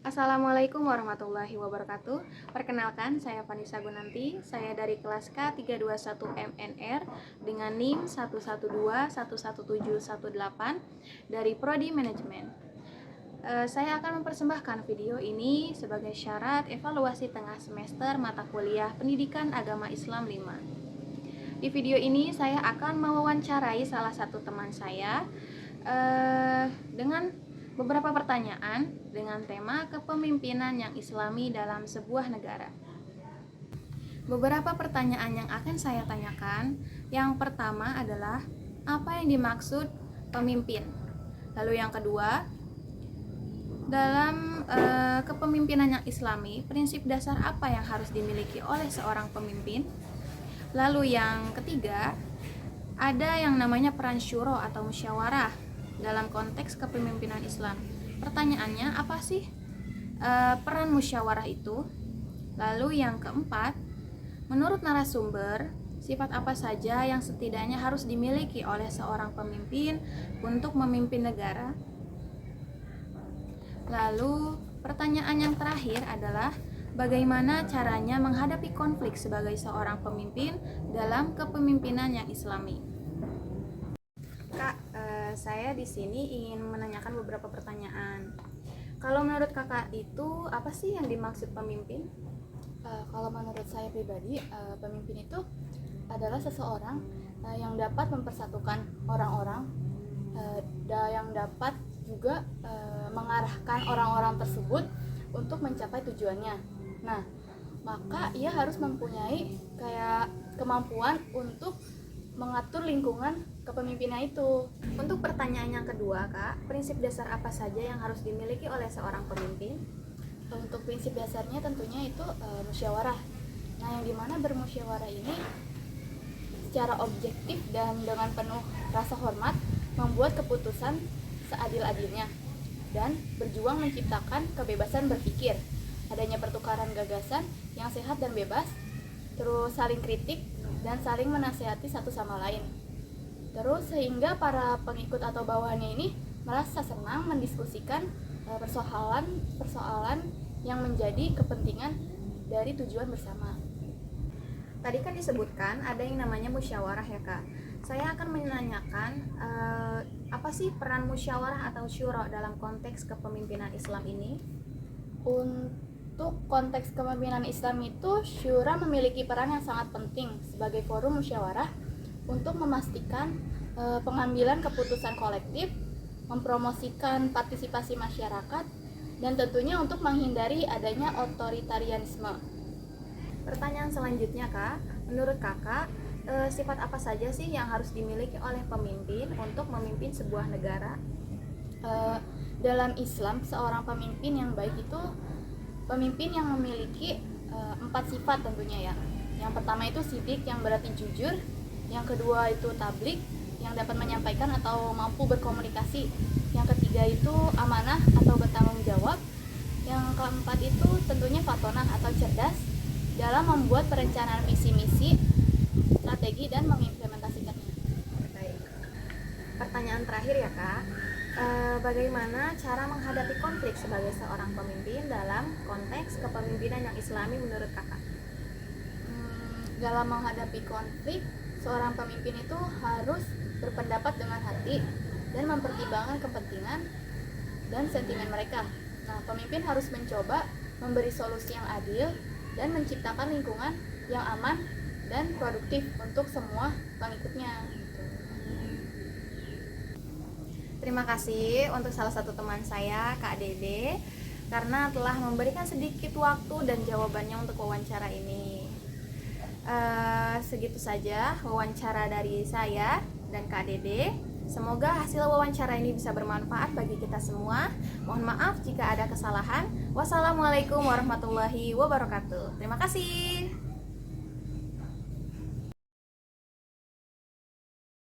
Assalamualaikum warahmatullahi wabarakatuh. Perkenalkan, saya Vanessa Gunanti. Saya dari kelas K321 MNR dengan NIM 112111718 dari Prodi Manajemen. Saya akan mempersembahkan video ini sebagai syarat evaluasi tengah semester mata kuliah Pendidikan Agama Islam 5. Di video ini saya akan mewawancarai salah satu teman saya dengan beberapa pertanyaan dengan tema kepemimpinan yang islami dalam sebuah negara. Beberapa pertanyaan yang akan saya tanyakan, yang pertama adalah apa yang dimaksud pemimpin? Lalu yang kedua, dalam kepemimpinan yang islami, prinsip dasar apa yang harus dimiliki oleh seorang pemimpin? Lalu yang ketiga, ada yang namanya peran syuro atau musyawarah dalam konteks kepemimpinan Islam. Pertanyaannya, apa sih peran musyawarah itu? Lalu yang keempat, menurut narasumber, sifat apa saja yang setidaknya harus dimiliki oleh seorang pemimpin untuk memimpin negara? Lalu pertanyaan yang terakhir adalah bagaimana caranya menghadapi konflik sebagai seorang pemimpin dalam kepemimpinan yang islami? Kak, saya di sini ingin menanyakan beberapa pertanyaan. Kalau menurut kakak itu apa sih yang dimaksud pemimpin? Kalau menurut saya pribadi, pemimpin itu adalah seseorang yang dapat mempersatukan orang-orang, yang dapat juga mengarahkan orang-orang tersebut untuk mencapai tujuannya. Nah, maka ia harus mempunyai kayak kemampuan untuk mengatur lingkungan kepemimpinan itu. Untuk pertanyaan yang kedua, Kak, prinsip dasar apa saja yang harus dimiliki oleh seorang pemimpin? Untuk prinsip dasarnya tentunya itu musyawarah. Nah, yang dimana bermusyawarah ini secara objektif dan dengan penuh rasa hormat membuat keputusan seadil-adilnya dan berjuang menciptakan kebebasan berpikir, adanya pertukaran gagasan yang sehat dan bebas, terus saling kritik dan saling menasihati satu sama lain. Terus sehingga para pengikut atau bawahannya ini merasa senang mendiskusikan persoalan yang menjadi kepentingan dari tujuan bersama. Tadi kan disebutkan ada yang namanya musyawarah ya, Kak. Saya akan menanyakan apa sih peran musyawarah atau syuro dalam konteks kepemimpinan Islam ini? Untuk konteks kepemimpinan Islam itu, syura memiliki peran yang sangat penting sebagai forum musyawarah untuk memastikan pengambilan keputusan kolektif, mempromosikan partisipasi masyarakat, dan tentunya untuk menghindari adanya otoritarianisme. Pertanyaan selanjutnya, Kak, menurut Kakak sifat apa saja sih yang harus dimiliki oleh pemimpin untuk memimpin sebuah negara? Dalam Islam, seorang pemimpin yang baik itu pemimpin yang memiliki 4 sifat tentunya ya. Yang pertama itu sidik, yang berarti jujur. Yang kedua itu tablik, yang dapat menyampaikan atau mampu berkomunikasi. Yang ketiga itu amanah atau bertanggung jawab. Yang keempat itu tentunya fatonah atau cerdas dalam membuat perencanaan visi-misi, strategi, dan mengimplementasikannya. Baik. Pertanyaan terakhir ya, Kak. Bagaimana cara menghadapi konflik sebagai seorang pemimpin dalam konteks kepemimpinan yang islami menurut Kakak? Dalam menghadapi konflik, seorang pemimpin itu harus berpendapat dengan hati dan mempertimbangkan kepentingan dan sentimen mereka. Nah, pemimpin harus mencoba memberi solusi yang adil dan menciptakan lingkungan yang aman dan produktif untuk semua pengikutnya. Terima kasih untuk salah satu teman saya, Kak Dede, karena telah memberikan sedikit waktu dan jawabannya untuk wawancara ini. Segitu saja wawancara dari saya dan Kak Dede. Semoga hasil wawancara ini bisa bermanfaat bagi kita semua. Mohon maaf jika ada kesalahan. Wassalamualaikum warahmatullahi wabarakatuh. Terima kasih.